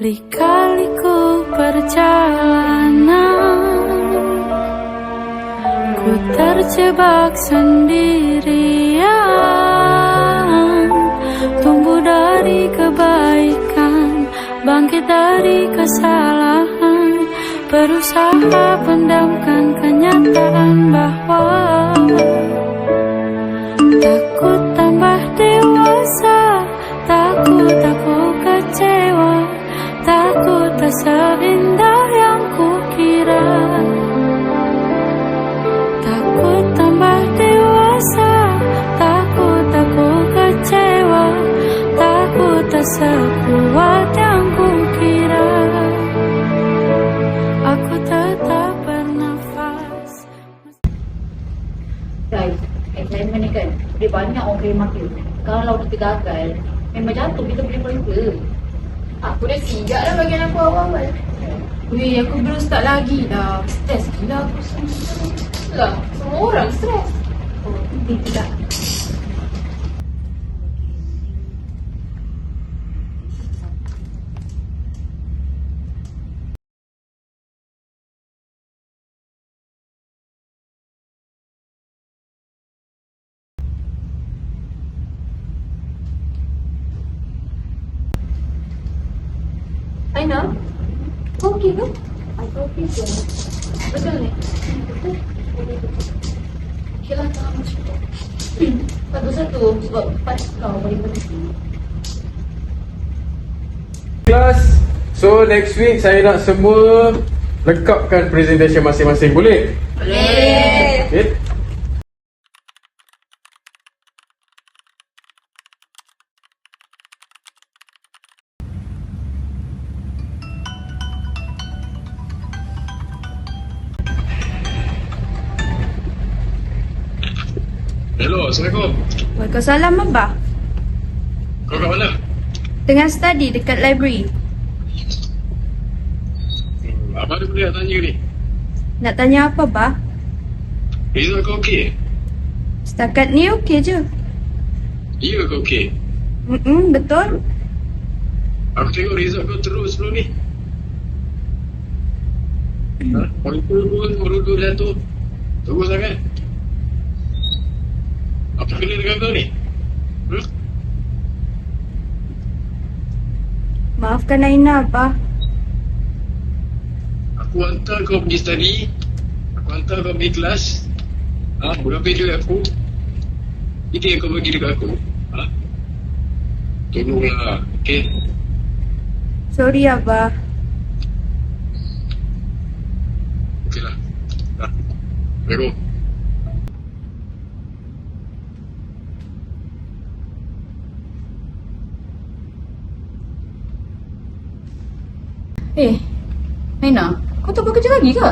Lika-liku perjalanan, ku terjebak sendirian. Tumbuh dari kebaikan, bangkit dari kesalahan, berusaha pendamkan kenyataan bahwa takut tambah dewasa, takut aku kecewa, takut tak seindah yang kukira. Takut tambah dewasa, takut aku kecewa, takut tak sekuat yang kukira. Aku tetap bernafas. Guys, excitement ni kan, dia banyak orang boleh makan. Kalau kita gagal, memang jatuh kita boleh mereka. Aku dah sigap dah bagian aku awal-awal. Weh, aku belum start lagi dah. Stres gila aku semua. Lah, semua orang stres. Oh, tidak. Aina, kau okey ke? Aku okey ke? Betul ni? Betul? Okey lah, tak macam tu. Satu-satu sebab part kau boleh berhenti. Kelas, so next week saya nak semua lengkapkan presentation masing-masing, boleh? Boleh. Okay. Hello, Assalamualaikum. Waalaikumsalam, Abah. Kau kat mana? Tengah study dekat library. Abang ada benda nak tanya ni. Nak tanya apa, Abah? Result kau okey? Setakat ni okey je. Ya kau okey? Betul. Aku tengok result kau terus sebelum ni. Pointer pun meruduk jatuh. Terus sangat. Apa kena dengan kau ni? Maafkan Aina, Abah. Aku hantar kau pergi study. Aku hantar kau pergi kelas. Berapa duit aku? Itu yang kau bagi dekat aku. Tolonglah, okey? Sorry, Abah. Okeylah. Assalamualaikum. Aina, kau tak bekerja lagi ke?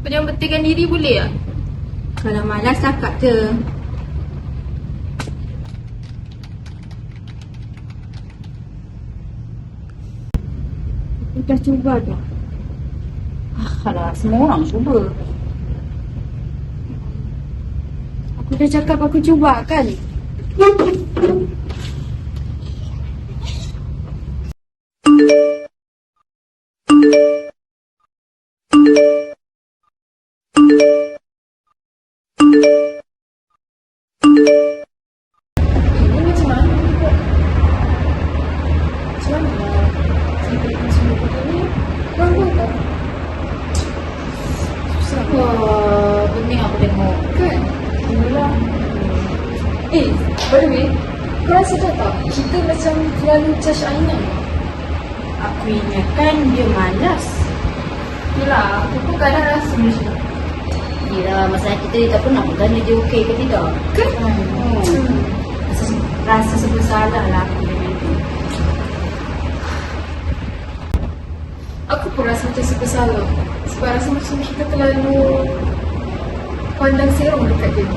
Kau jangan betulkan diri boleh tak? Kalau malas cakap je. Aku dah cuba dah. Alah, semua orang cuba. Aku dah cakap aku cuba kan? Wah, pening aku tengok. Kan? Yalah. By the way, kau rasa tak? Kita macam terlalu judge Aina. Aku ingatkan dia malas. Yelah, aku pun kadang rasa macam tu. Yelah, masalah kita dia tak pernah pun tanya dia okey ke tidak. Kan? Rasa bersalah lah aku dengan dia. Aku pun rasa macam serba salah. Sebab rasa macam kita terlalu pandang serong dekat dia.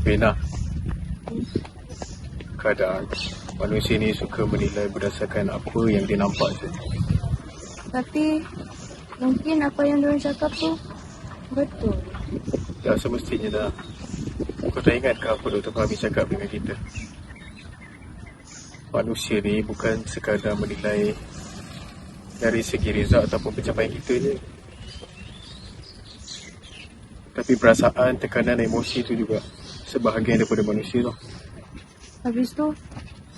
Bina, kadang manusia ni suka menilai berdasarkan apa yang dia nampak saja. Tapi mungkin apa yang diorang cakap tu betul. Tak semestinya dah. Kau tak ingat ke apa Dr. Fahmi cakap dengan kita? Manusia ni bukan sekadar menilai dari segi result ataupun pencapaian kita je. Tapi perasaan, tekanan, emosi tu juga sebahagian daripada manusia tau. Habis tu,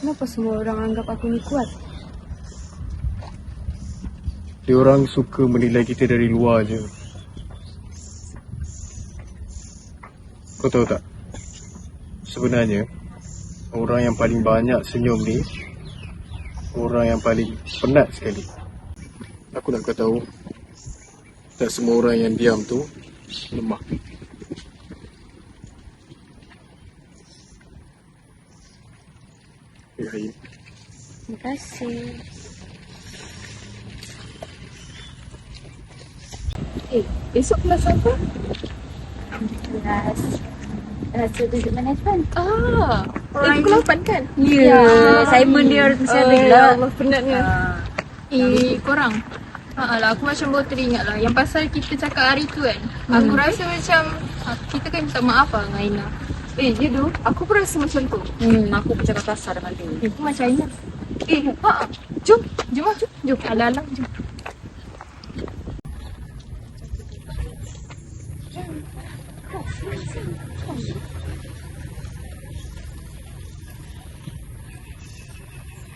kenapa semua orang anggap aku ni kuat? Diorang suka menilai kita dari luar je. Kau tahu tak? Sebenarnya, orang yang paling banyak senyum ni, orang yang paling penat sekali. Aku nak kau tahu, tak semua orang yang diam tu lemah. Ya, ya. Terima kasih. Besok kelas apa? Kelas Rasa Business Management. Pukul 8 kan? Ya, assignment dia saya Ya bila. Allah, penatnya. Korang. Lah, aku macam baru teringat lah. Yang pasal kita cakap hari tu kan. Aku rasa macam kita kan minta maaf lah dengan Aina. Ya tu, aku pun rasa macam tu. Aku pun cakap kasar dengan dia. Aku macam Aina. Jom. Jom lah, jom. Jom. Alang-alang, jom.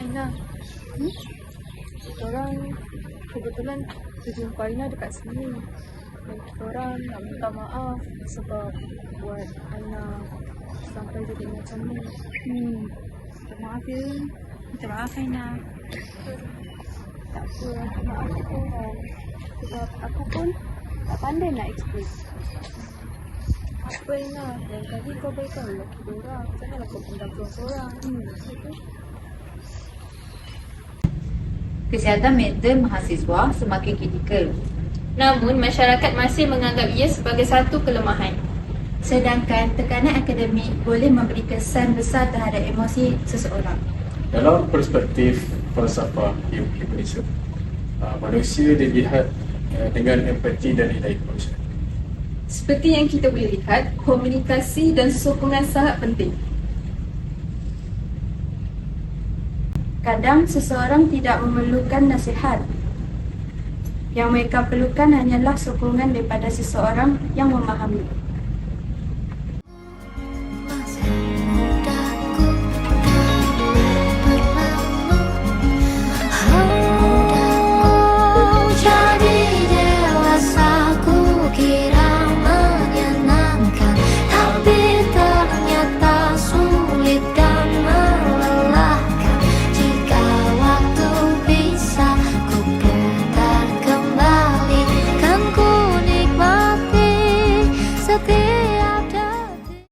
Aina. Korang kebetulan terjumpa Aina dekat sini. Dan korang nak minta maaf sebab buat Aina sampai jadi macam ni. Minta maaf ya. Minta maaf Aina. Tak apa, aku maaf korang. Sebab aku pun tak pandai nak explain. Apa Aina? Lain kali kau baikkan lelaki korang. Janganlah kau pendam korang. Kesihatan mental mahasiswa semakin kritikal. Namun, masyarakat masih menganggap ia sebagai satu kelemahan. Sedangkan tekanan akademik boleh memberi kesan besar terhadap emosi seseorang. Dalam perspektif falsafah humanisme, manusia dilihat dengan empati dan nilai kemanusiaan. Seperti yang kita boleh lihat, komunikasi dan sokongan sangat penting. Kadang seseorang tidak memerlukan nasihat. Yang mereka perlukan hanyalah sokongan daripada seseorang yang memahami.